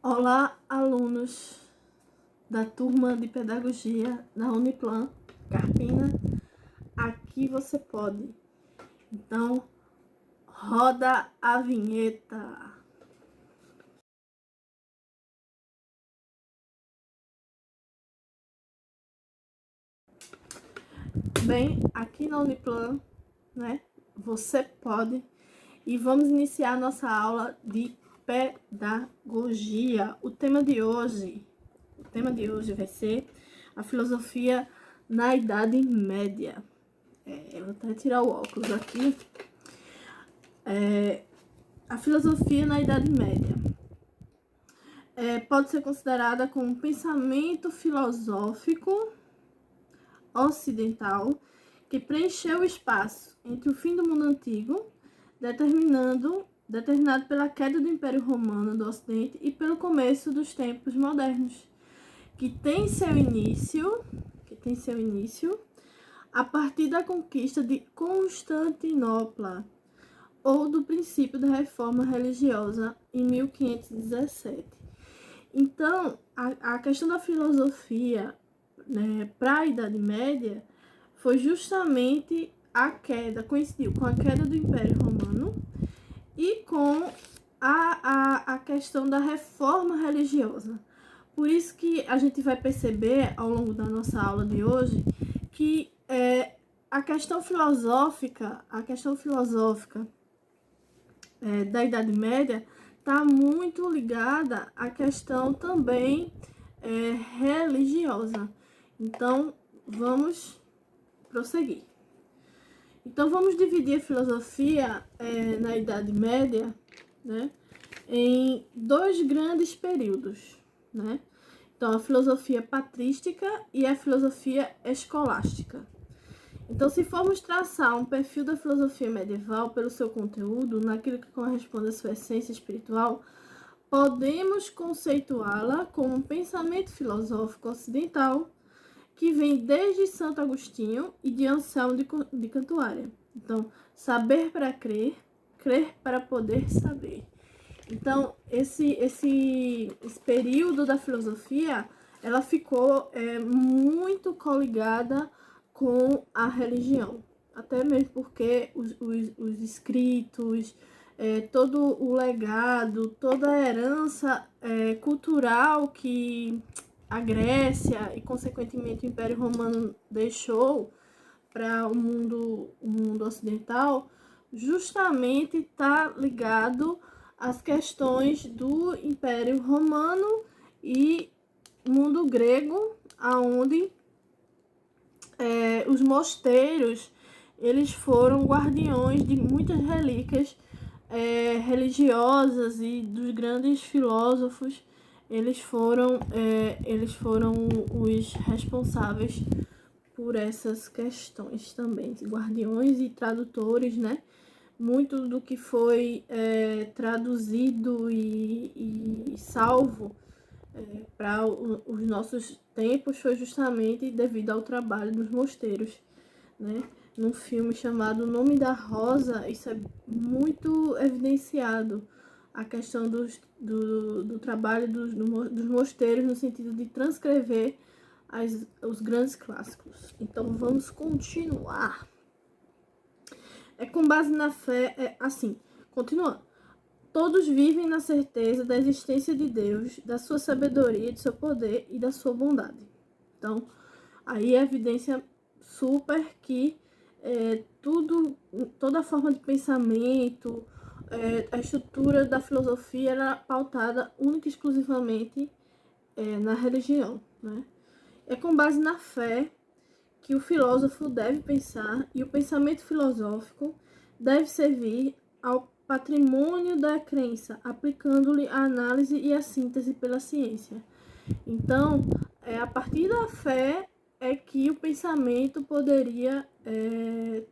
Olá, alunos da turma de Pedagogia da Uniplan, Carpina. Aqui você pode. Então, roda a vinheta. Bem, aqui na Uniplan, né? Você pode. E vamos iniciar nossa aula de pedagogia. O tema de hoje vai ser a filosofia na Idade Média. Eu vou até tirar o óculos aqui. A filosofia na Idade Média pode ser considerada como um pensamento filosófico ocidental que preencheu o espaço entre o fim do mundo antigo, determinado pela queda do Império Romano do Ocidente e pelo começo dos tempos modernos, que tem seu início a partir da conquista de Constantinopla ou do princípio da reforma religiosa em 1517. Então, a questão da filosofia, né, para a Idade Média foi justamente coincidiu com a queda do Império Romano e com a questão da reforma religiosa. Por isso que a gente vai perceber ao longo da nossa aula de hoje que a questão filosófica da Idade Média está muito ligada à questão também religiosa. Então, vamos prosseguir. Então, vamos dividir a filosofia na Idade Média, né, em dois grandes períodos, né? Então, a filosofia patrística e a filosofia escolástica. Então, se formos traçar um perfil da filosofia medieval pelo seu conteúdo, naquilo que corresponde à sua essência espiritual, podemos conceituá-la como um pensamento filosófico ocidental que vem desde Santo Agostinho e de Anselmo de Cantuária. Então, saber para crer, crer para poder saber. Então, esse período da filosofia, ela ficou muito coligada com a religião. Até mesmo porque os escritos, todo o legado, toda a herança cultural que a Grécia e, consequentemente, o Império Romano deixou para o mundo ocidental, justamente está ligado às questões do Império Romano e mundo grego, aonde os mosteiros eles foram guardiões de muitas relíquias religiosas e dos grandes filósofos. Eles foram os responsáveis por essas questões também, guardiões e tradutores, né? Muito do que foi traduzido e salvo para os nossos tempos foi justamente devido ao trabalho dos mosteiros, né? Num filme chamado O Nome da Rosa, isso é muito evidenciado, a questão do trabalho dos mosteiros no sentido de transcrever os grandes clássicos. Então, vamos continuar. Com base na fé, assim, continuando. Todos vivem na certeza da existência de Deus, da sua sabedoria, de seu poder e da sua bondade. Então, aí é evidência super que toda a forma de pensamento, a estrutura da filosofia era pautada única e exclusivamente na religião, né? É com base na fé que o filósofo deve pensar e o pensamento filosófico deve servir ao patrimônio da crença, aplicando-lhe a análise e a síntese pela ciência. Então, a partir da fé é que o pensamento poderia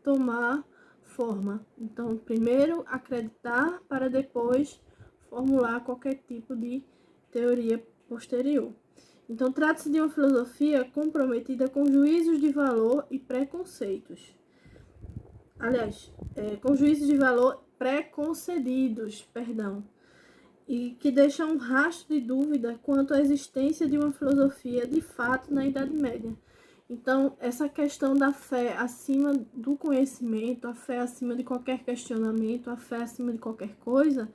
tomar forma. Então, primeiro acreditar para depois formular qualquer tipo de teoria posterior. Então, trata-se de uma filosofia comprometida com juízos de valor e preconceitos. Aliás, com juízos de valor preconcedidos, perdão. e que deixa um rastro de dúvida quanto à existência de uma filosofia de fato na Idade Média. Então, essa questão da fé acima do conhecimento, a fé acima de qualquer questionamento, a fé acima de qualquer coisa,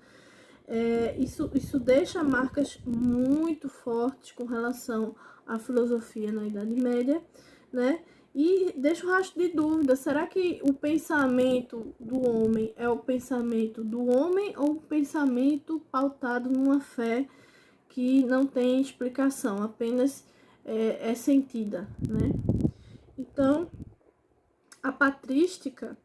isso deixa marcas muito fortes com relação à filosofia na Idade Média, né? E deixa um rastro de dúvida, será que o pensamento do homem é o pensamento do homem ou o pensamento pautado numa fé que não tem explicação, apenas é sentida, né? Então, a patrística,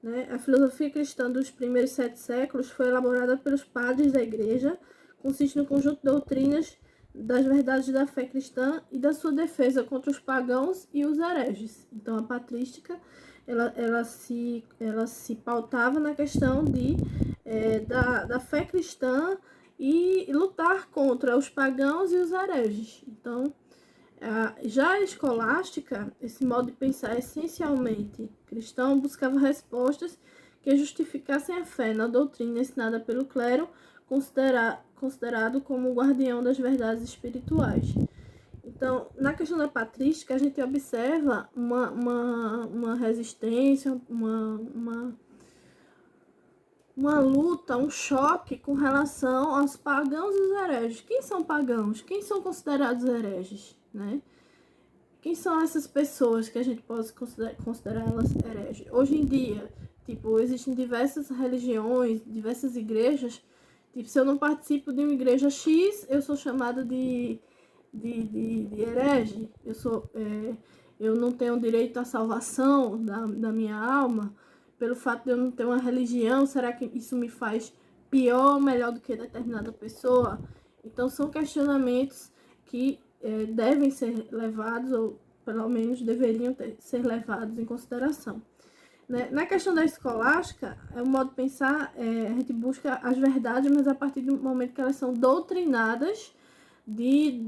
né, a filosofia cristã dos primeiros 7 séculos foi elaborada pelos padres da igreja, consiste no conjunto de doutrinas das verdades da fé cristã e da sua defesa contra os pagãos e os hereges. Então, a patrística, ela se pautava na questão da fé cristã e lutar contra os pagãos e os hereges. Então, já a escolástica, esse modo de pensar essencialmente cristão, buscava respostas que justificassem a fé na doutrina ensinada pelo clero, considerado como o guardião das verdades espirituais. Então, na questão da patrística, a gente observa uma resistência, uma luta, um choque com relação aos pagãos e os hereges. Quem são pagãos? Quem são considerados hereges, né? Quem são essas pessoas que a gente pode considerar elas hereges? Hoje em dia, tipo, existem diversas religiões, diversas igrejas. Tipo, se eu não participo de uma igreja X, eu sou chamada de herege. Eu não tenho direito à salvação da minha alma pelo fato de eu não ter uma religião. Será que isso me faz pior ou melhor do que determinada pessoa? Então, são questionamentos que devem ser levados, ou pelo menos deveriam ser levados em consideração. Né? Na questão da escolástica, o modo de pensar, a gente busca as verdades, mas a partir do momento que elas são doutrinadas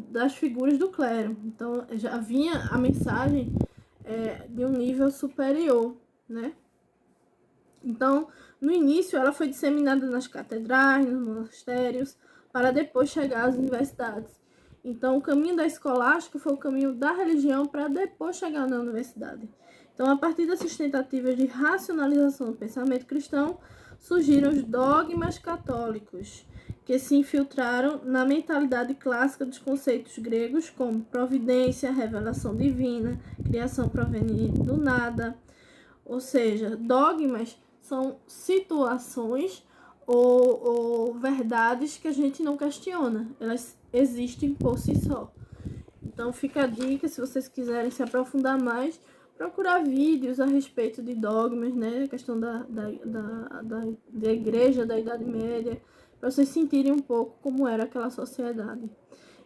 das figuras do clero. Então, já vinha a mensagem de um nível superior, né? Então, no início, ela foi disseminada nas catedrais, nos monastérios, para depois chegar às universidades. Então, o caminho da escolástica foi o caminho da religião para depois chegar na universidade. Então, a partir dessas tentativas de racionalização do pensamento cristão, surgiram os dogmas católicos, que se infiltraram na mentalidade clássica dos conceitos gregos, como providência, revelação divina, criação proveniente do nada. Ou seja, dogmas são situações ou verdades que a gente não questiona, elas existem por si só. Então fica a dica, se vocês quiserem se aprofundar mais, procurar vídeos a respeito de dogmas, né, a questão da igreja da Idade Média, para vocês sentirem um pouco como era aquela sociedade.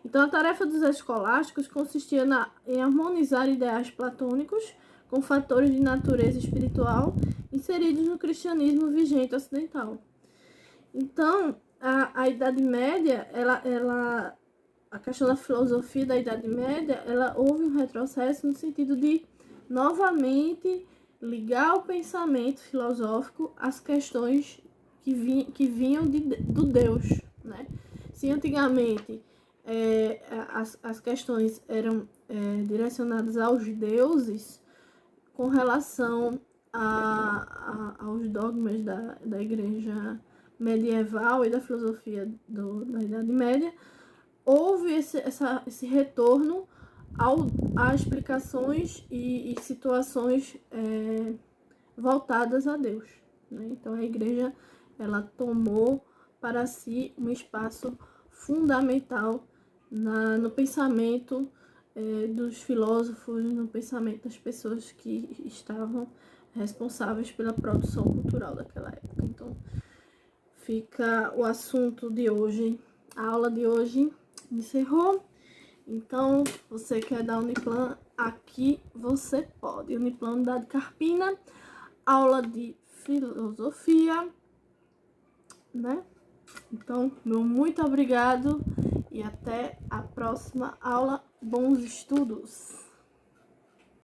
Então a tarefa dos escolásticos consistia em harmonizar ideais platônicos com fatores de natureza espiritual inseridos no cristianismo vigente ocidental. Então, a Idade Média, a questão da filosofia da Idade Média, houve um retrocesso no sentido de, novamente, ligar o pensamento filosófico às questões que vinham do Deus, né? Se antigamente as questões eram direcionadas aos deuses, com relação aos dogmas da igreja medieval e da filosofia da Idade Média, houve esse retorno a explicações e situações voltadas a Deus, né? Então a igreja ela tomou para si um espaço fundamental no pensamento dos filósofos, no pensamento das pessoas que estavam responsáveis pela produção cultural daquela época. Então, fica o assunto de hoje, a aula de hoje encerrou. Então, você quer dar Uniplan, aqui você pode. Uniplan Unidade Carpina, aula de filosofia, né? Então, meu muito obrigado e até a próxima aula. Bons estudos!